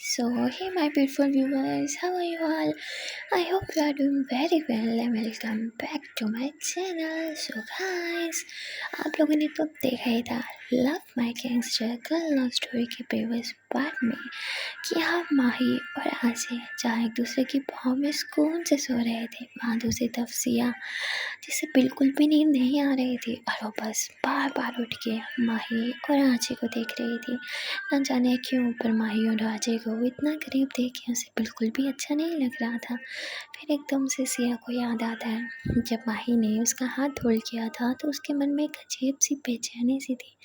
So, hey, my beautiful viewers, how are you all? I hope you are doing very well and welcome back to my channel. So, guys, आप लोगों ने तो देखा ही था love my gangster girl love story के previous part में कि हाँ माही और आसिया जहाँ एक दूसरे की बाहों में सुकून से सो रहे थे, वहाँ दूसरी तरफ सिया जिसे बिल्कुल भी नींद नहीं आ रही थी और वो बस बार बार उठ के माही और आंची को देख रही थी। न जाने क्यों पर माही और आंची को इतना करीब देख के उसे बिल्कुल भी अच्छा नहीं लग रहा था। फिर एकदम से सिया को याद आता है जब माही ने उसका हाथ होल्ड किया था तो उसके मन में एक अजीब सी बेचैनी सी थी,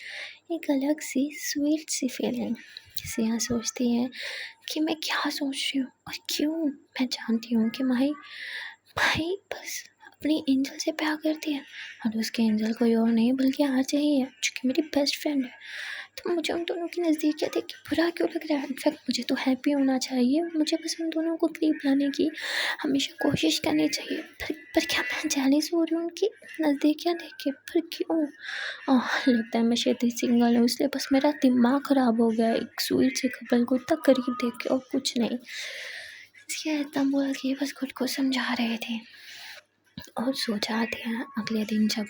एक अलग सी स्वीट सी फीलिंग। सिया सोचती है कि मैं क्या सोच रही हूँ और क्यों। मैं जानती हूँ कि माही माही बस अपनी एंजल से प्यार करती है और उसके एंजल कोई और नहीं बल्कि आरजे ही है जो कि मेरी बेस्ट फ्रेंड है। तो मुझे उन दोनों की नज़दीकियाँ देख के बुरा क्यों लग रहा है? इनफैक्ट मुझे तो हैप्पी होना चाहिए, मुझे बस उन दोनों को करीब लाने की हमेशा कोशिश करनी चाहिए। पर क्या मैं जेलस हो रही हूँ उनकी नज़दीकियाँ देख के? पर क्यों? लगता है मैं शायद सिंगल हूँ इसलिए बस मेरा दिमाग ख़राब हो गया है एक स्वीट से कपल को इतना करीब देख के, और कुछ नहीं। इसलिए इतना बोल के बस खुद को समझा रहे थे और सो जाते हैं। अगले दिन जब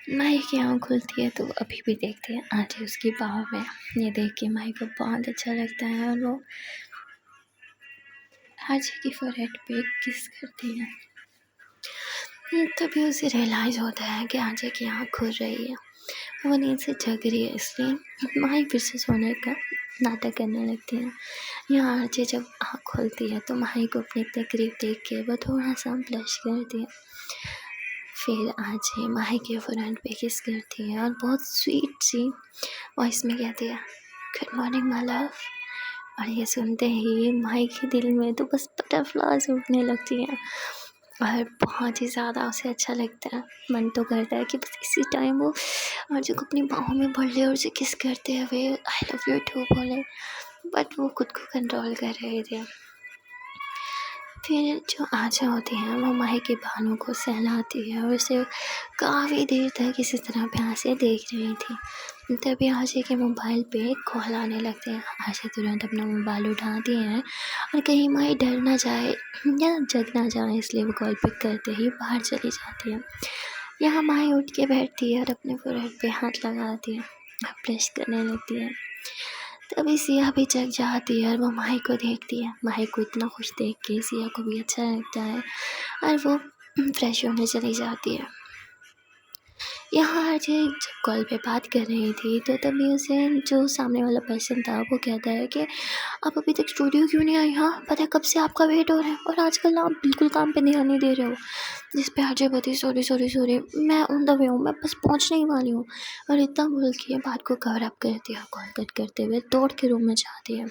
माही की आँख खुलती है तो अभी भी देखते हैं आंटी उसकी बाहों में। ये देख के माही को बहुत अच्छा लगता है और वो आंटी की फोरहेड पे किस करती है। तभी उसे रियलाइज़ होता है कि आंटी की आँख खुल रही है, वो नींद से जग रही है, इसलिए माही फिर से सोने का नाटक करने लगती है। यहाँ आरजे जब आँख खोलती है तो माही को अपने इतने करीब देख के वो थोड़ा सा ब्लश करती है। फिर आरजे माही के फोरहेड पे किस करती है और बहुत स्वीट सी वॉइस में कहती है गुड मॉर्निंग माय लव। और ये सुनते ही माही के दिल में तो बस बटरफ्लाइज उठने लगती हैं और बहुत ही ज़्यादा उसे अच्छा लगता है। मन तो करता है कि बस इसी टाइम वो आरजे को अपनी बाहों में भर ले और उसे किस करते हुए आई लव यू टू बोले, बट वो खुद को कंट्रोल कर रहे थे। फिर जो आंचा होती है वो माही के बालों को सहलाती है और उसे काफ़ी देर तक इसी तरह प्यार से देख रही थी। तभी आशे के मोबाइल पे कॉल आने लगते हैं। आशा तुरंत अपना मोबाइल उठाती है और कहीं माही डर ना जाए या जग ना जाए इसलिए वो कॉल पिक करते ही बाहर चली जाती है। यहाँ माही उठ के बैठती है और अपने फोरहेड पे हाथ लगाती है, ब्रश करने लगती है। तभी सिया भी जग जाती है और वो माही को देखती है। माही को इतना खुश देख के सिया को भी अच्छा लगता है और वो फ्रेश होने चली जाती है। यहाँ आरजे जब कॉल पे बात कर रही थी तो तभी उसे जो सामने वाला पर्सन था वो कहता है कि आप अभी तक स्टूडियो क्यों नहीं आई? हाँ पता है कब से आपका वेट हो रहा है और आजकल ना आप बिल्कुल काम पे ध्यान नहीं दे रहे हो। जिस पे आरजे बोलती सॉरी सॉरी सॉरी, मैं ऑन द वे हूँ, मैं बस पहुँचने ही वाली हूँ। और इतना बोल के बात को कवर अप कर दिया, कॉल कट करते हुए दौड़ के रूम में जाती है।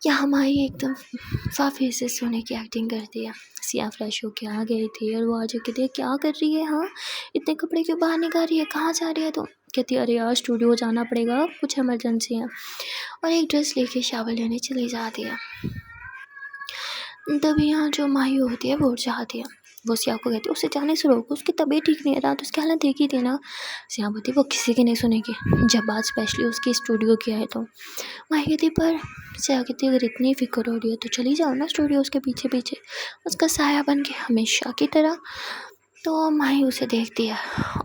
यहाँ माही एकदम साफ़ी से सोने की एक्टिंग करती है। सिया फ्रेश होके आ गई थी और वो आरजे कहती है क्या कर रही है? हाँ इतने कपड़े क्यों बाहर निकाल रही है? कहाँ जा रही है तुम? कहती है अरे यार स्टूडियो जाना पड़ेगा, कुछ इमरजेंसी है, और एक ड्रेस लेके शावर लेने चली जाती है। तभी यहाँ जो माही होती है वो उठ जाती है। वो सिया को कहती है उसे जाने से रोको, उसकी तबीयत ठीक नहीं है, रात उसकी हालत देखी थी ना। सिया बोलती वो किसी की नहीं सुनेगी जब बात स्पेशली उसकी स्टूडियो की है तो। माही कहती पर सिया कहती अगर इतनी फिक्र हो रही है तो चली जाओ ना स्टूडियो उसके पीछे पीछे, उसका साया बन के हमेशा की तरह। तो माही उसे देखती है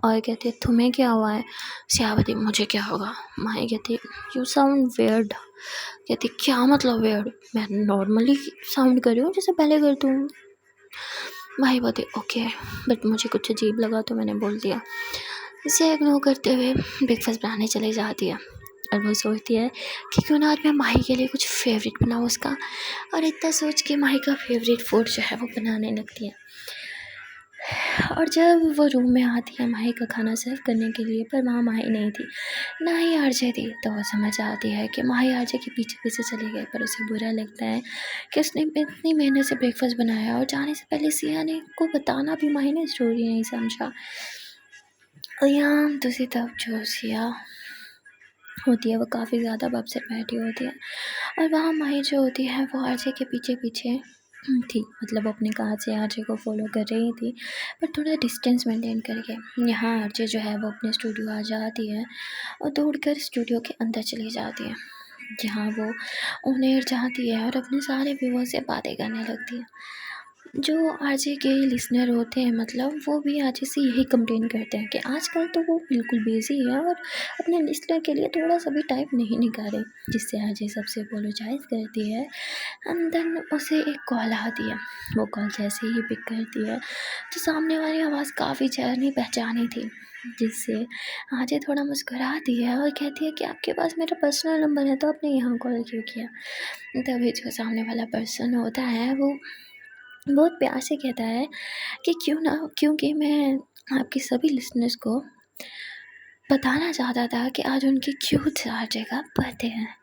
और कहती है तुम्हें क्या हुआ है? सिया बोलती मुझे क्या होगा? माही कहती यू साउंड वियर्ड। कहती क्या मतलब वियर्ड? मैं नॉर्मली साउंड कर रही हूँ जैसे पहले करती हूँ। माही बोलती ओके, बट मुझे कुछ अजीब लगा तो मैंने बोल दिया। इसे इग्नोर करते हुए ब्रेकफास्ट बनाने चली जाती है और वो सोचती है कि क्यों ना आज मैं माही के लिए कुछ फेवरेट बनाऊँ उसका। और इतना सोच के माही का फेवरेट फूड जो है वो बनाने लगती है। और जब वो रूम में आती है माही का खाना सर्व करने के लिए, पर वहाँ माही नहीं थी, ना ही आरजे थी। तो वो समझ आती है कि माही आरजे के पीछे पीछे चली गई, पर उसे बुरा लगता है कि उसने इतनी मेहनत से ब्रेकफास्ट बनाया और जाने से पहले सिया ने को बताना भी माही ने ज़रूरी नहीं समझा। और यहाँ दूसरी तरफ जो सिया होती है वो काफ़ी ज़्यादा अपसेट बैठी होती है और वहाँ माही जो होती है वो आरजे के पीछे पीछे थी, मतलब अपने कार से आरजे को फॉलो कर रही थी पर थोड़ा डिस्टेंस मेंटेन करके। यहाँ आरजे जो है वो अपने स्टूडियो आ जाती है और दौड़कर स्टूडियो के अंदर चली जाती है। जहाँ वो ऑन चाहती है और अपने सारे व्यूअर्स से बातें करने लगती है। जो आरजे के लिसनर होते हैं मतलब वो भी आरजे से यही कंप्लेन करते हैं कि आजकल तो वो बिल्कुल बिजी है और अपने लिसनर के लिए थोड़ा सा भी टाइम नहीं निकाले, जिससे आरजे सबसे अपोलोजाइज करती है। एंड देन उसे एक कॉल आती है। वो कॉल जैसे ही पिक करती है तो सामने वाली आवाज़ काफ़ी जानी पहचानी थी, जिससे आरजे थोड़ा मुस्कुराती है और कहती है कि आपके पास मेरा पर्सनल नंबर है तो आपने यहाँ कॉल क्यों किया। तभी जो सामने वाला पर्सन होता है वो बहुत प्यार से कहता है कि क्योंकि मैं आपके सभी लिसनर्स को बताना चाहता था कि आज उनकी क्यूट सी आरजे का बर्थडे है।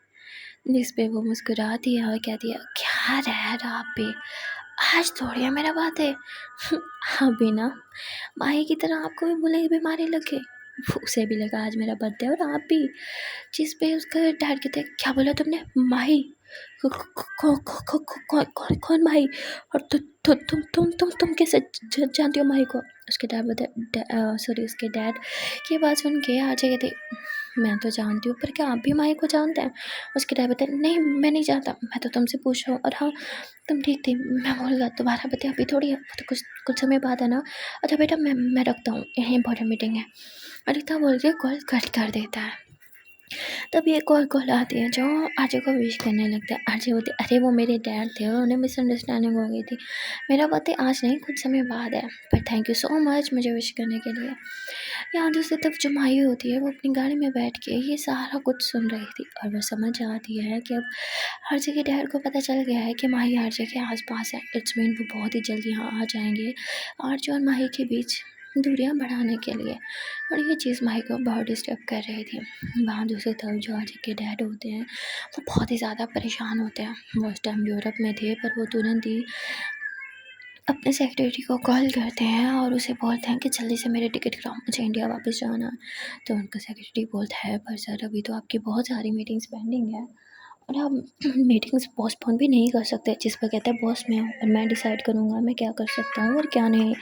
जिस पे वो मुस्कुराती है और कहती है क्या रह रहा आप भी, आज थोड़ी है मेरा बर्थडे। अभी ना माही की तरह आपको भी बोले की बीमारी लगे, उसे भी लगा आज मेरा बर्थडे और आप भी। जिस पे उसका डैड कहते हैं क्या बोला तुमने, माही कौन माही, और तुम कैसे जानती हो माही को। उसके डैड उसके डैड की बात सुन के आरजे कहते मैं तो जानती हूँ पर क्या आप भी माही को जानते हैं। उसके डैड बताए नहीं मैं नहीं जानता, मैं तो तुमसे पूछ रहा हूँ। और हाँ तुम ठीक थी, मैं भूल गया, तुम्हारा बर्थडे अभी थोड़ी है, तो कुछ समय बाद है ना। अच्छा बेटा मैं रखता हूँ, यही इंपॉर्टेंट मीटिंग है। और इतना बोल के कॉल कट कर देता है। तब एक और कॉल आती है जो आरजे को विश करने लगता है। आरजे बोलती है अरे वो मेरे डैड थे और उन्हें मिसअंडरस्टैंडिंग हो गई थी, मेरा बर्थडे आज नहीं कुछ समय बाद है, पर थैंक यू सो मच मुझे विश करने के लिए। यहाँ दूसरी तरफ जो माही होती है वो अपनी गाड़ी में बैठ के ये सारा कुछ सुन रही थी और वो समझ आती है कि अब आरजे के डैड को पता चल गया है कि माही आरजे के आसपास है। इट्स मीन वो बहुत ही जल्दी यहाँ आ जाएंगे आरजे और माही के बीच दूरियां बढ़ाने के लिए। और ये चीज़ माही को बहुत डिस्टर्ब कर रही थी। वहाँ दूसरी तरफ जो आरजे के डैड होते हैं वो बहुत ही ज़्यादा परेशान होते हैं। वो उस टाइम यूरोप में थे पर वो तुरंत ही अपने सेक्रेटरी को कॉल करते हैं और उसे बोलते हैं कि जल्दी से मेरे टिकट कराओ, मुझे इंडिया वापस जाना है। तो उनका सेक्रेटरी बोलता है पर सर अभी तो आपकी बहुत सारी मीटिंग्स पेंडिंग है और आप मीटिंग्स पोस्टपोन भी नहीं कर सकते। जिस पर कहता है बॉस मैं हूँ और मैं डिसाइड करूँगा मैं क्या कर सकता हूँ और क्या नहीं।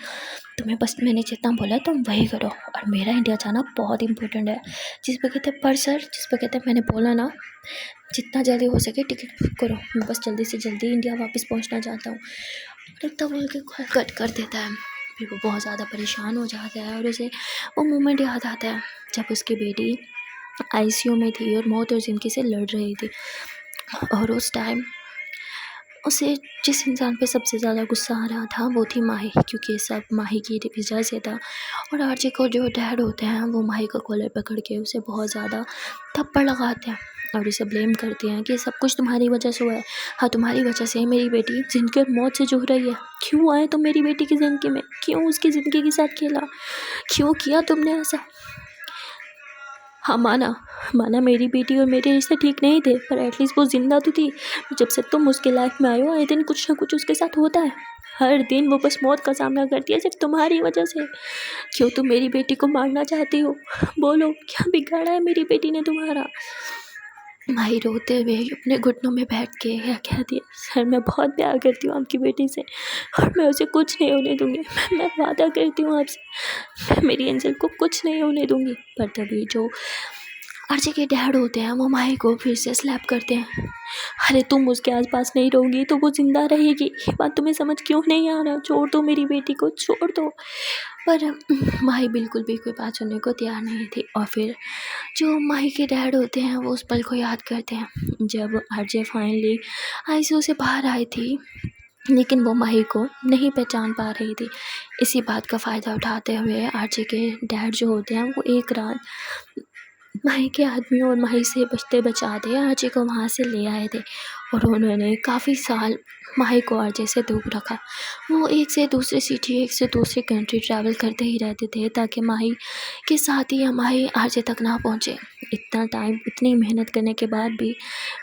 तुम्हें बस मैंने जितना बोला तुम वही करो और मेरा इंडिया जाना बहुत इंपॉर्टेंट है। जिस पर कहते हैं पर सर, जिस पर कहते हैं मैंने बोला ना जितना जल्दी हो सके टिकट बुक करो, मैं बस जल्दी से जल्दी इंडिया वापस पहुँचना चाहता हूँ। इतना बोल के कॉल कट कर देता है। फिर वो बहुत ज़्यादा परेशान हो जाता है और उसे वो मोमेंट याद आता है जब उसकी बेटी आईसीयू में थी और मौत और ज़िंदगी से लड़ रही थी। और उस टाइम उसे जिस इंसान पे सबसे ज़्यादा गुस्सा आ रहा था वो थी माही, क्योंकि ये सब माही की वजह से था। और आरजे को जो डैड होते हैं वो माही का कॉलर पकड़ के उसे बहुत ज़्यादा थप्पड़ लगाते हैं और उसे ब्लेम करते हैं कि सब कुछ तुम्हारी वजह से हुआ है। हाँ तुम्हारी वजह से मेरी बेटी जिंदगी और मौत से जूझ रही है। क्यों आए तुम मेरी बेटी की ज़िंदगी में, क्यों उसकी ज़िंदगी के साथ खेला, क्यों किया तुमने ऐसा। हाँ माना मेरी बेटी और मेरे रिश्ते ठीक नहीं थे पर एटलीस्ट वो जिंदा तो थी। जब से तुम उसके लाइफ में आए हो आए दिन कुछ ना कुछ उसके साथ होता है। हर दिन वो बस मौत का सामना करती है सिर्फ तुम्हारी वजह से। क्यों तुम मेरी बेटी को मारना चाहती हो, बोलो क्या बिगाड़ा है मेरी बेटी ने तुम्हारा। माही रोते हुए अपने घुटनों में बैठ के या कहती है सर मैं बहुत प्यार करती हूँ आपकी बेटी से और मैं उसे कुछ नहीं होने दूँगी। मैं वादा करती हूँ आपसे, मैं मेरी एंजल को कुछ नहीं होने दूँगी। पर तभी जो आरजे के डैड होते हैं वो माही को फिर से स्लैप करते हैं। अरे तुम उसके आसपास नहीं रहोगी तो वो जिंदा रहेगी, ये बात तुम्हें समझ क्यों नहीं आ रहा, छोड़ दो मेरी बेटी को छोड़ दो। पर माही बिल्कुल भी कोई बात सुनने को तैयार नहीं थी। और फिर जो माही के डैड होते हैं वो उस पल को याद करते हैं जब आरजे फाइनली आईसीयू से बाहर आई थी लेकिन वो माही को नहीं पहचान पा रही थी। इसी बात का फ़ायदा उठाते हुए आरजे के डैड जो होते हैं वो एक रात माही के आदमियों और माही से बचते बचाते आरजे को वहाँ से ले आए थे और उन्होंने काफ़ी साल माही को आरजे से दूर रखा। वो एक से दूसरी सिटी एक से दूसरी कंट्री ट्रैवल करते ही रहते थे ताकि माही के साथ ही माही आरजे तक ना पहुँचे। इतना टाइम इतनी मेहनत करने के बाद भी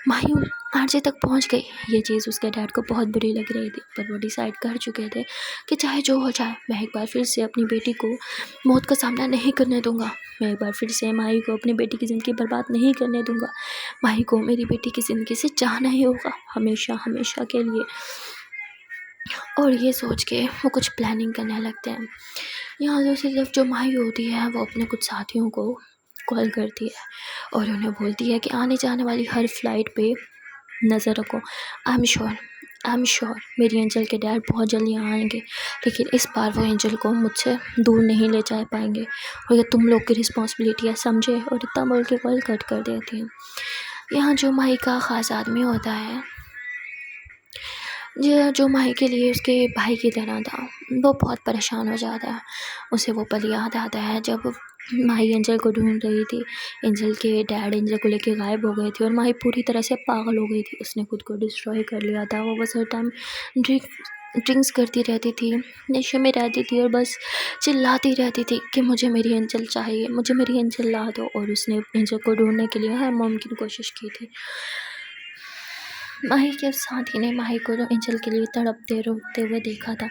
माही आरजे तक पहुँच गई। ये चीज़ उसके डैड को बहुत बुरी लग रही थी पर वो डिसाइड कर चुके थे कि चाहे जो हो जाए मैं एक बार फिर से अपनी बेटी को मौत का सामना नहीं करने दूंगा। मैं एक बार फिर से माही को अपनी बेटी की ज़िंदगी बर्बाद नहीं करने दूंगा। माही को मेरी बेटी की ज़िंदगी से जाना ही होगा हमेशा हमेशा के लिए। और ये सोच के वो कुछ प्लानिंग करने लगते हैं। यहाँ दूसरी तरफ जो माही होती है वो अपने कुछ साथियों को कॉल करती है और उन्हें बोलती है कि आने जाने वाली हर फ्लाइट पे नज़र रखो। आई एम श्योर मेरी एंजल के डैड बहुत जल्दी आएंगे, लेकिन इस बार वो एंजल को मुझसे दूर नहीं ले जा पाएंगे और ये तुम लोग की रिस्पॉन्सिबिलिटी है, समझे। और इतना बोल के कॉल कट कर देती है। यहाँ जो माही का ख़ास आदमी होता है, जो माही के लिए उसके भाई की तरह था, वो बहुत परेशान हो जाता है। उसे वो पल याद आता है जब माही एंजल को ढूंढ रही थी। एंजल के डैड एंजल को लेके गायब हो गए थे और माही पूरी तरह से पागल हो गई थी। उसने खुद को डिस्ट्रॉय कर लिया था। वो बस हर टाइम ड्रिंक्स करती रहती थी, नशे में रहती थी और बस चिल्लाती रहती थी कि मुझे मेरी एंजल चाहिए, मुझे मेरी एंजल ला दो। और उसने एंजल को ढूंढने के लिए हर मुमकिन कोशिश की थी। माही के साथी ने माही को एंजल के लिए तड़पते रोते हुए देखा था,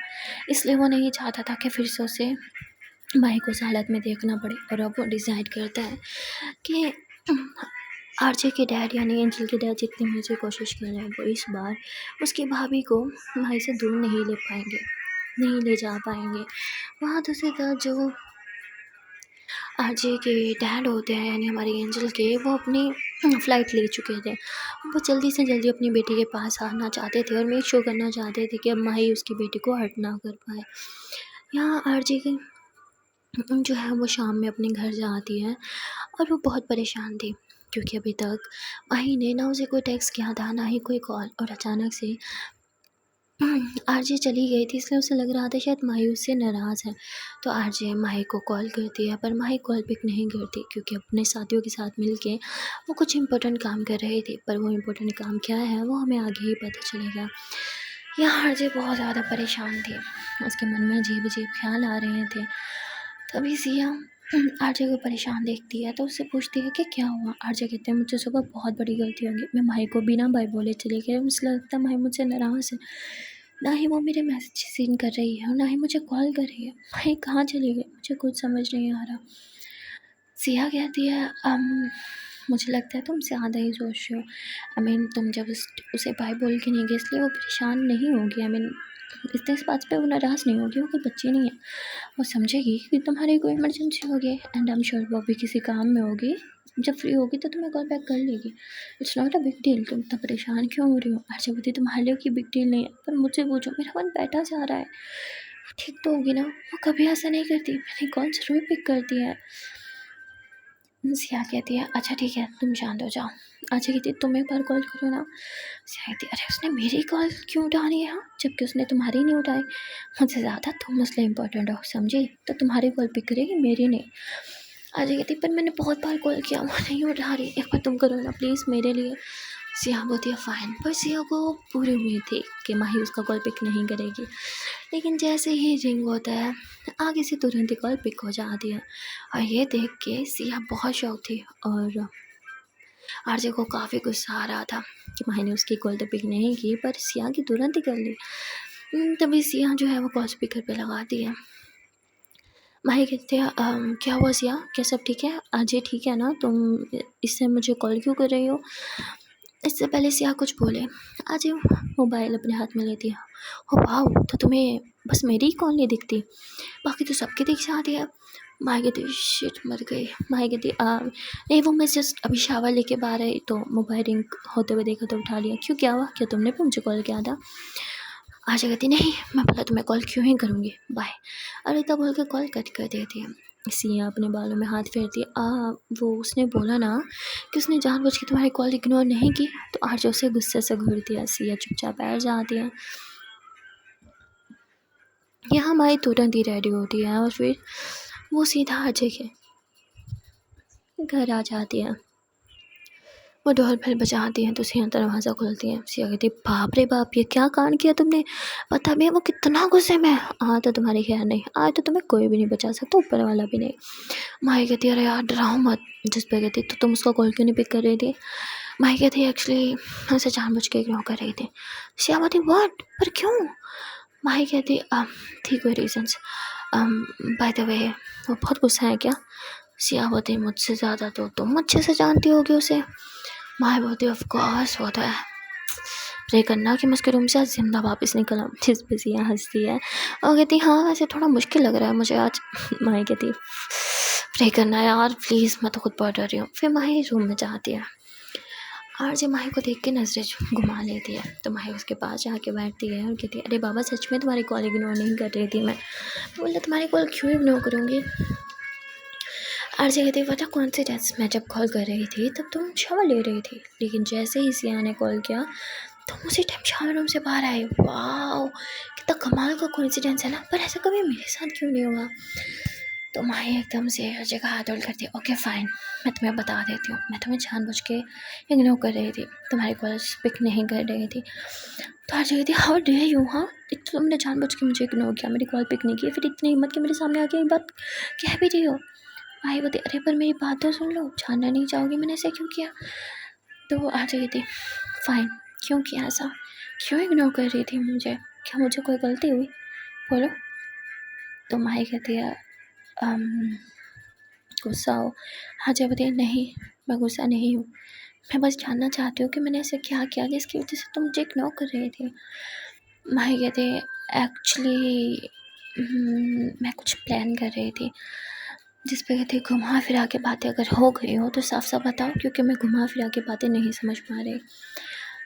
इसलिए वो नहीं चाहता था कि फिर से उसे माही को इस हालत में देखना पड़े। और अब वो डिसाइड करता है कि आरजे के डैड यानी एंजल के डैड जितनी मर्जी कोशिश कर रहे हैं, वो इस बार उसकी भाभी को माही से दूर नहीं ले पाएंगे, नहीं ले जा पाएंगे। वहाँ दूसरी तरफ जो आरजे के डैड होते हैं यानी हमारी एंजल के, वो अपनी फ़्लाइट ले चुके थे। वो जल्दी से जल्दी अपनी बेटी के पास आना चाहते थे और मेक श्योर करना चाहते थे कि अब माही उसकी बेटी को हर्ट ना कर पाए। यहाँ आरजे के जो है वो शाम में अपने घर जाती है और वो बहुत परेशान थी, क्योंकि अभी तक माही ने ना उसे कोई टेक्स्ट किया था, ना ही कोई कॉल। और अचानक से आरजे चली गई थी, इसलिए उसे लग रहा था शायद माही उससे नाराज़ है। तो आरजे माही को कॉल करती है, पर माही कॉल पिक नहीं करती, क्योंकि अपने साथियों के साथ मिलके वो कुछ इम्पोर्टेंट काम कर रही थी। पर वो इम्पोर्टेंट काम क्या है वो हमें आगे ही पता चलेगा। यहाँ आरजे बहुत ज़्यादा परेशान थी, उसके मन में अजीब अजीब ख्याल आ रहे थे। तभी सिया आरजे को परेशान देखती है तो उससे पूछती है कि क्या हुआ। आरजे कहते हैं मुझसे सुबह बहुत बड़ी गलती होगी, मैं माही को बिना बाय बोले चली गई। मुझे लगता है माही मुझसे नाराज़ है, ना ही वो मेरे मैसेज सीन कर रही है और ना ही मुझे कॉल कर रही है। माही कहाँ चली गई, मुझे कुछ समझ नहीं आ रहा। सिया कहती है मुझे लगता है तुम ज़्यादा ही सोच रहे हो। तुम जब उसे बाय बोल के नहीं गए, इसलिए वो परेशान नहीं होगी। इस बात पे वो नाराज़ नहीं होगी, वो कोई बच्ची नहीं है। वो समझेगी कि तुम्हारी कोई इमरजेंसी होगी एंड आई एम श्योर वो भी किसी काम में होगी। जब फ्री होगी तो तुम्हें कॉल बैक कर लेगी। It's not a big deal, तुम इतना परेशान क्यों हो रही हो। अच्छा बोलती तुम्हारे लिए की बिग डील नहीं है, पर मुझसे पूछो, मेरा मन बैठा जा रहा है। ठीक तो होगी ना, वो कभी ऐसा नहीं करती, मैंने कॉल ज़रूर पिक करती है। सिया कहती है अच्छा ठीक है तुम शांत हो जाओ। अच्छा कहती तुम एक बार कॉल करो ना। सिया कहती अरे उसने मेरी कॉल क्यों उठानी है, जबकि उसने तुम्हारी नहीं उठाई। मुझसे ज़्यादा तुम मसले इंपॉर्टेंट हो, समझी, तो तुम्हारी कॉल पिक करेगी, मेरी नहीं। अजय कहती पर मैंने बहुत बार कॉल किया, वो नहीं उठा रही, एक बार तुम करो ना प्लीज़ मेरे लिए। सिया बोलती है फ़ाइन। पर सिया को पूरी उम्मीद थी कि माही उसका कॉल पिक नहीं करेगी, लेकिन जैसे ही रिंग होता है आगे से तुरंत ही कॉल पिक हो जाती है। और ये देख के सिया बहुत शौक थी और आरजे को काफ़ी गुस्सा आ रहा था कि माही ने उसकी कॉल तो पिक नहीं की, पर सिया की तुरंत ही कर ली। तभी सिया जो है वो कॉल स्पीकर पे लगाती है। माही कहते हैं क्या हुआ सिया, क्या सब ठीक है, अजय ठीक है ना, तुम इससे मुझे कॉल क्यों कर रही हो। इससे पहले सिया कुछ बोले अजय मोबाइल अपने हाथ में लेती है। ओ वाह, तो तुम्हें बस मेरी ही कॉल नहीं दिखती, बाकी तो सबकी दिख जाती है। माही कहती शिट मर गई। माही कहती नहीं वो मैं जस्ट अभी शावर लेके बाहर आई तो मोबाइल रिंग होते हुए देखा तो उठा लिया। क्यों क्या हुआ, क्या तुमने भी मुझे कॉल किया था। आशा कहती नहीं मैं भला तुम्हें कॉल क्यों ही करूँगी, बाय। और तब बोल के कॉल कट कर देती है। सिया अपने बालों में हाथ फेरती है। वो उसने बोला ना कि उसने जानबूझ के तुम्हारी कॉल इग्नोर नहीं की, तो आरजे उसे गुस्से से घूरती है। सिया चुपचाप बैठ जाती है। यहाँ माही तुरंत ही रेडी होती है और फिर वो सीधा आरजे के घर आ जाती है। वो डोर बेल बजाती हैं तो सिया दरवाज़ा खोलती है। सिया कहती है बाप रे बाप, ये क्या कांड किया तुमने, पता भी है वो कितना गुस्से में है। तो तुम्हारी खैर नहीं, आज तो तुम्हें कोई भी नहीं बचा सकता, ऊपर वाला भी नहीं। माही कहती है अरे यार डराओ मत। जिस पे कहती तो तुम उसका कॉल क्यों नहीं पिक कर रही थी। माही कहती है एक्चुअली मैं उसे जानबूझ के इग्नोर कर रही थी। सिया कहती व्हाट, पर क्यों। माही कहती थी कोई रीजन्स, बाय द वे वो बहुत गुस्सा है क्या। सिया बोलती मुझसे ज़्यादा तो तुम अच्छे से जानती होगी उसे। माही बोलती ऑफ कोर्स वो तो है, प्रे करना कि मैं उसके रूम से आज जिंदा वापस निकल आऊँ। जिस पे सिया हंसती है और कहती हाँ वैसे थोड़ा मुश्किल लग रहा है मुझे आज। माही कहती प्रे करना यार प्लीज़, मैं तो खुद बहुत डर रही हूँ। फिर माही रूम में जाती है। आरजे माही को देख के नजरें घुमा लेती है। तो माही उसके पास जाके बैठती है और कहती है, अरे बाबा सच में तुम्हारी कॉल इग्नोर नहीं कर रही थी मैं। बोला तुम्हारी कॉल क्यों इग्नोर करूँगी। आरजे कहती है, पता कॉन्फिडेंस, मैं जब कॉल कर रही थी तब तुम शावर ले रही थी, लेकिन जैसे ही सिया ने कॉल किया तुम उसी टाइम शावर रूम से बाहर आए। वाह कितना कमाल का कॉन्फिडेंस है ना, पर ऐसा कभी मेरे साथ क्यों नहीं होगा। तो माही एकदम से हर जगह हाथ होल्ड करती है। ओके फाइन, मैं तुम्हें बता देती हूँ, मैं तुम्हें जानबूझ के इग्नोर कर रही थी, तुम्हारी कॉल पिक नहीं कर रही थी। तो हर जगह थी, हाउ डेयर यू, हाँ तुमने जानबूझ के मुझे इग्नोर किया, मेरी कॉल पिक नहीं की, फिर इतनी हिम्मत के मेरे सामने आके ये बात कह भी रही हो। माही बोलती, अरे पर मेरी बात तो सुन लो, जानना नहीं चाहोगी मैंने ऐसा क्यों किया। तो हर जगह थी, फाइन क्यों किया ऐसा, क्यों इग्नोर कर रही थी मुझे, क्या मुझे कोई गलती हुई, बोलो। तो माही कहती है, गुस्सा हो। हाँ जब बताइए, नहीं मैं गुस्सा नहीं हूँ, मैं बस जानना चाहती हूँ कि मैंने ऐसे क्या किया जिसकी वजह से तुम मुझे इग्नोर कर रहे थे। माही कहते एक्चुअली मैं कुछ प्लान कर रही थी, जिस पे कहते घुमा फिरा के बातें अगर हो गई हो तो साफ साफ बताओ, क्योंकि मैं घुमा फिरा के बातें नहीं समझ पा रही।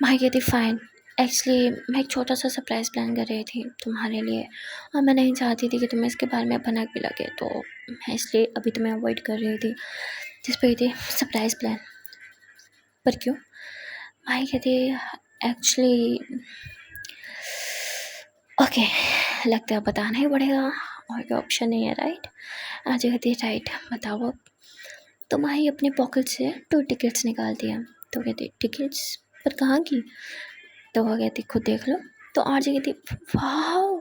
माही कहती फ़ाइन, एक्चुअली मैं एक छोटा सा सरप्राइज़ प्लान कर रही थी तुम्हारे लिए, और मैं नहीं चाहती थी कि तुम्हें इसके बारे में भनक भी लगे, तो मैं इसलिए अभी तुम्हें अवॉइड कर रही थी। जिस पे थी सरप्राइज़ प्लान, पर क्यों। माही कहती एक्चुअली ओके, लगता है बताना ही पड़ेगा, और कोई ऑप्शन नहीं है राइट। आज कहती है राइट बताओ अब। तो माही अपने पॉकेट से 2 टिकट्स निकालती है। तो कहती टिकट्स, पर कहाँ की। तो वो कहती खुद देख लो। तो आरजे कहती वाह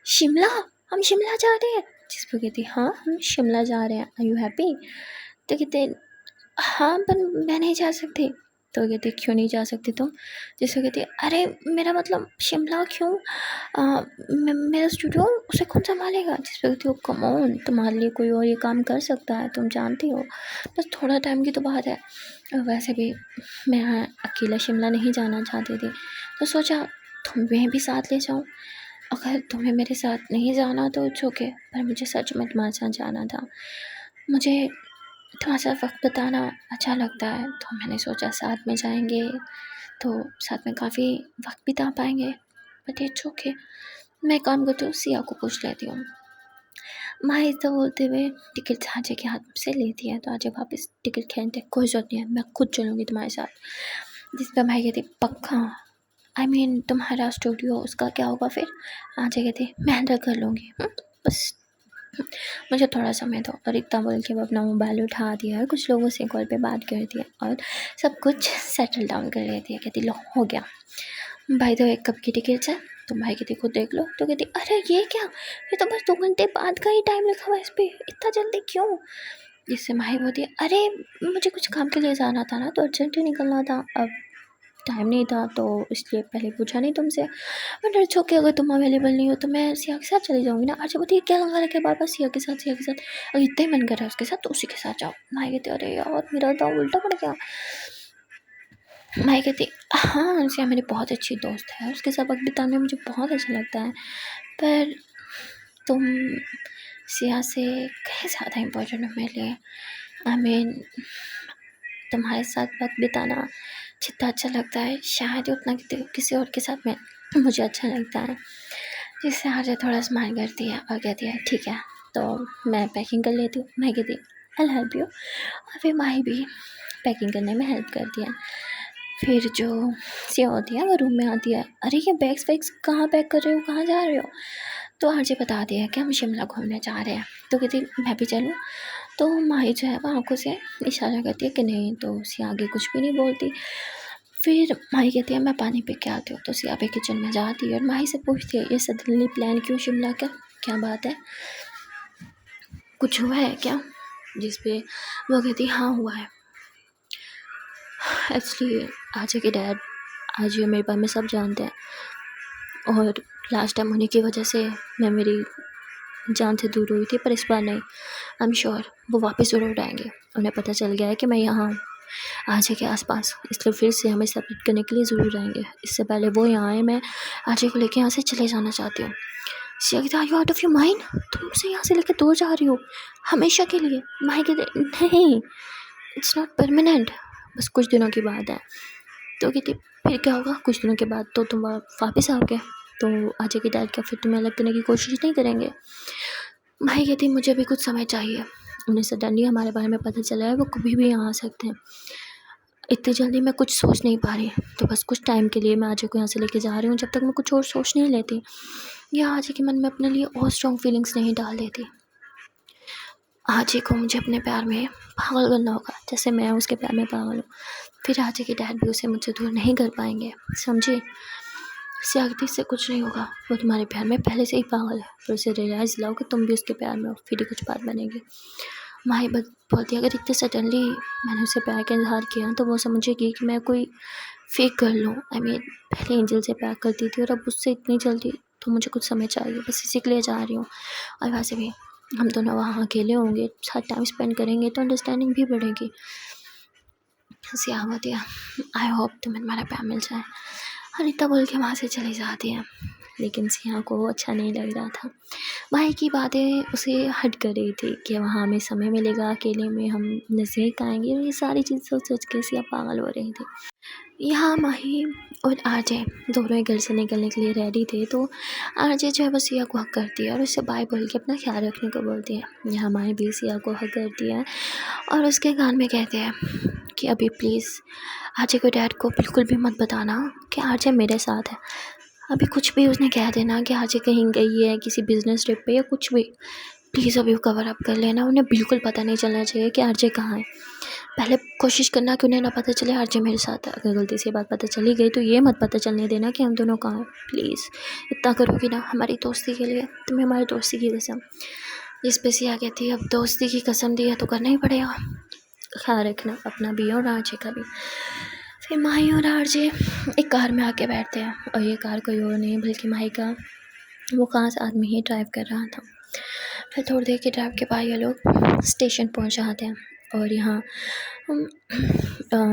शिमला, हम शिमला जा रहे हैं। जिस पर कहती हाँ हम शिमला जा रहे हैं, आर यू हैप्पी। तो कहते हाँ पर मैं नहीं जा सकती। तो कहती क्यों नहीं जा सकती तुम। जिसको कहती अरे मेरा मतलब शिमला क्यों, मेरा स्टूडियो उसे कौन संभालेगा। जिस पर कहती हो कम ऑन, तुम्हारे लिए कोई और ये काम कर सकता है, तुम जानती हो, बस थोड़ा टाइम की तो बात है। और वैसे भी मैं अकेला शिमला नहीं जाना चाहती थी, तो सोचा तुम्हें भी साथ ले जाऊँ। अगर तुम्हें मेरे साथ नहीं जाना तो ओके, पर मुझे सच में तुम्हारे साथ जाना था। मुझे थोड़ा सा वक्त बिताना अच्छा लगता है, तो मैंने सोचा साथ में जाएंगे तो साथ में काफ़ी वक्त बिता पाएंगे। बट इट्स ओके, मैं काम करती हूँ, सिया को पूछ लेती हूँ। माही तो बोलते हुए टिकट आजे के हाथ से लेती है। तो आजे वापस टिकट खींचते, कोई ज़रूरत नहीं है, मैं खुद चलूँगी तुम्हारे साथ। जिस पर माही कहती पक्का, आई मीन तुम्हारा स्टूडियो उसका क्या होगा फिर। आजे कहती मैं हैंडल कर लूँगी, बस मुझे थोड़ा समय दो। और इतना बोल के वो अपना मोबाइल उठा दिया और कुछ लोगों से कॉल पे बात कर दिया और सब कुछ सेटल डाउन कर लेती है। कहती लो हो गया, भाई तो एक कप की टिकट है, तुम भाई कहती खुद देख लो। तो कहती अरे ये क्या, ये तो बस 2 घंटे बाद का ही टाइम लिखा हुआ है इस पर, इतना जल्दी क्यों। जिससे माही बोलती है अरे मुझे कुछ काम के लिए जाना था ना, तो अर्जेंट ही निकलना था, अब टाइम नहीं था तो इसलिए पहले पूछा नहीं तुमसे। बट इट्स ओके, अगर तुम अवेलेबल नहीं हो तो मैं सिया के साथ चली जाऊँगी ना। अच्छा बताइए क्या लगा रखे बार बार सिया के साथ, सिया के साथ, अगर इतना ही मन कर रहा है उसके साथ तो उसी के साथ जाओ। माही कहती अरे यार मेरा तो उल्टा पड़ गया। माही कहती हाँ सिया मेरी बहुत अच्छी दोस्त है, उसके साथ वक्त बिताने में मुझे बहुत अच्छा लगता है, पर तुम सिया से कहीं ज़्यादा इम्पोर्टेंट हो मेरे लिए। आई मीन तुम्हारे साथ वक्त बिताना जितना अच्छा लगता है शायद उतना किसी और के साथ में मुझे अच्छा लगता है। जिससे आरजे थोड़ा स्माइल करती है और कहती है ठीक है तो मैं पैकिंग कर लेती हूँ। मैं कहती आई हेल्प यू, और फिर माही भी पैकिंग करने में हेल्प करती है। फिर जो सिया होती है वो रूम में आती है, अरे ये बैग्स वैग्स कहाँ पैक कर रहे हो, कहाँ जा रहे हो। तो आरजे बता दिया कि हम शिमला घूमने जा रहे हैं। तो कहती मैं भी चलूँ। तो माही जो है वो आंखों से इशारा करती है कि नहीं, तो सिया आगे कुछ भी नहीं बोलती। फिर माही कहती है मैं पानी पी के आती हूँ। तो सिया भी किचन में जाती है और माही से पूछती है ये सडनली प्लान क्यों शिमला का, क्या बात है, कुछ हुआ है क्या। जिस पे वो कहती हाँ हुआ है। एक्चुअली आज के डैड आज ये मेरे बारे में सब जानते हैं, और लास्ट टाइम उन्हीं की वजह से मैं मेरी जान से दूर हुई थी, पर इस बार नहीं, आई एम श्योर वो वापस ज़रूर आएंगे। उन्हें पता चल गया है कि मैं यहाँ हूँ आजे के आसपास, इसलिए फिर से हमें सेपरेट करने के लिए ज़रूर आएंगे। इससे पहले वो यहाँ आए, मैं आजे को लेके यहाँ से चले जाना चाहती हूँ। Siya are you out of your mind, तुम मुझे यहाँ से लेकर दूर जा रही हो हमेशा के लिए। माही कहते नहीं, इट्स नॉट परमानेंट, बस कुछ दिनों की बात है। तो कहती फिर क्या होगा, कुछ दिनों के बाद तो तुम वापस आओगे, तो अजय के डैड क्या फिर तुम्हें अलग करने की कोशिश नहीं करेंगे। माही कहती मुझे भी कुछ समय चाहिए, उन्हें सडनली हमारे बारे में पता चला है, वो कभी भी यहाँ आ सकते हैं, इतनी जल्दी मैं कुछ सोच नहीं पा रही, तो बस कुछ टाइम के लिए मैं अजय को यहाँ से लेके जा रही हूँ, जब तक मैं कुछ और सोच नहीं लेती या अजय के मन में अपने लिए और स्ट्रॉन्ग फीलिंग्स नहीं डाल देती। अजय को मुझे अपने प्यार में पागल करना होगा, जैसे मैं उसके प्यार में पागल हूँ, फिर अजय के डैड भी उसे मुझसे दूर नहीं कर पाएंगे, समझे। सियागती से कुछ नहीं होगा, वो तुम्हारे प्यार में पहले से ही पागल है, फिर उसे रियलाइज़ लाओ कि तुम भी उसके प्यार में हो, फिर ही कुछ बात बनेगी। माही बोलती अगर इतने सडनली मैंने उसे प्यार का इजहार किया तो वो समझेगी कि मैं कोई फेक कर लूँ। पहले एंजल से प्यार करती थी और अब उससे इतनी जल्दी, तो मुझे कुछ समय चाहिए, बस इसी के लिए जा रही हूँ। और वैसे भी हम दोनों वहाँ अकेले होंगे, साथ टाइम स्पेंड करेंगे तो अंडरस्टैंडिंग भी बढ़ेगी। सिया होती है आई होप तुम्हें मेरा प्यार मिल जाए। अनिता बोल के वहाँ से चली जाती है, लेकिन सिया को अच्छा नहीं लग रहा था। माही की बातें उसे हट कर रही थी कि वहाँ हमें समय मिलेगा, अकेले में हम नज़दीक आएंगे, और ये सारी चीज़ सोच सोच के सिया पागल हो रही थी। यहाँ माही और आरजे दोनों ही घर से निकलने के लिए रेडी थे, तो आरजे जो है वो सिया को हक करती है और उससे बाय बोल के अपना ख्याल रखने को बोलती है। यहाँ माही भी सिया को हक करती है और उसके कान में कहते हैं कि अभी प्लीज़ आरजे को डैड को बिल्कुल भी मत बताना कि आरजे मेरे साथ है। अभी कुछ भी उसने कह देना कि आरजे कहीं गई है किसी बिजनेस ट्रिप पे या कुछ भी, प्लीज़ अभी कवर अप कर लेना, उन्हें बिल्कुल पता नहीं चलना चाहिए कि आरजे कहाँ है। पहले कोशिश करना कि उन्हें ना पता चले आरजे मेरे साथ है, अगर गलती से बात पता चली गई तो ये मत पता चलने देना कि हम दोनों कहाँ हैं। प्लीज़ इतना करोगी ना हमारी दोस्ती के लिए, तुम्हें हमारी दोस्ती की कसम। जिस पे सिया कहती है अब दोस्ती की कसम दी है तो करना ही पड़ेगा, ख्याल रखना अपना भी और आरजे का भी। फिर माही और आरजे एक कार में आके बैठते हैं, और ये कार कोई और नहीं बल्कि माही का वो खास आदमी ही ड्राइव कर रहा था। फिर थोड़ी देर के ड्राइव के बाद ये लोग स्टेशन पहुंच जाते हैं, और यहाँ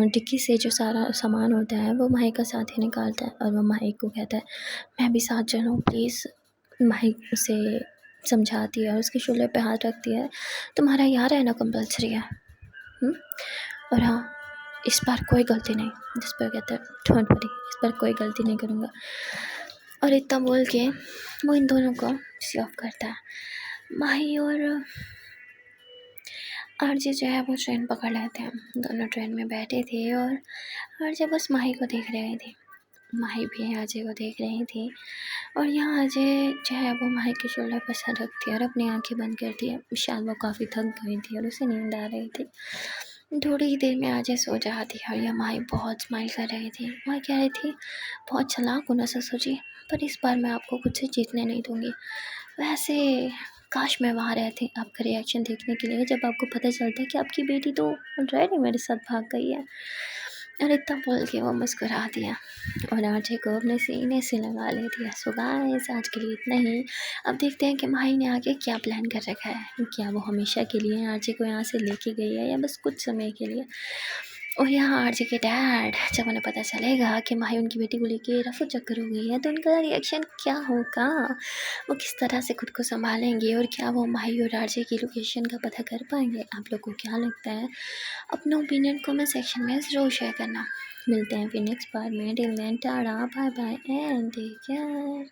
डिक्की से जो सारा सामान होता है वो माही का साथी निकालता है, और वो माही को कहता है मैं भी साथ चलूँ प्लीज़। माही उसे समझाती है और उसके शोल्डर पे हाथ रखती है, तुम्हारा यहाँ रहना कंपल्सरी है। और हाँ इस बार कोई गलती नहीं, जिस पर कहता है डोंट वरी, इस बार कोई गलती नहीं करूँगा। और इतना बोल के वो इन दोनों को सी ऑफ करता है। माही और आरजे जो है वो ट्रेन पकड़ लेते हैं, दोनों ट्रेन में बैठे थे और आरजे बस माही को देख रही थी, माही भी अजय को देख रही थी। और यहाँ अजय जो है वो माही के शोल्डर पर सर रखती है और अपनी आंखें बंद करती है, शायद वो काफ़ी थक गई थी और उसे नींद आ रही थी। थोड़ी ही देर में अजय सो जाती है और यह माही बहुत स्माइल कर रही थी। माही कह रही थी बहुत चालाक हो ना ससुर जी, पर इस बार मैं आपको खुद से जीतने नहीं दूँगी। वैसे काश मैं वहाँ रहती आपका रिएक्शन देखने के लिए, जब आपको पता चलता है कि आपकी बेटी तो ऑलरेडी मेरे साथ भाग गई है। और इतना बोल के वो मुस्कुरा दिया और आरजे को अपने सीने से लगा ले दिया। सो गाइस आज के लिए इतना ही। अब देखते हैं कि माही ने आगे क्या प्लान कर रखा है, क्या वो हमेशा के लिए आरजे को यहाँ से लेके गई है या बस कुछ समय के लिए। और यहाँ आरजे के डैड जब उन्हें पता चलेगा कि माही उनकी बेटी को लेके रफू चक्कर हो गई है तो उनका रिएक्शन क्या होगा, वो किस तरह से खुद को संभालेंगे और क्या वो माही और आरजे की लोकेशन का पता कर पाएंगे। आप लोग को क्या लगता है, अपना ओपिनियन कमेंट सेक्शन में ज़रूर शेयर करना। मिलते हैं फिर नेक्स्ट बार में। Till then tata bye bye and take care.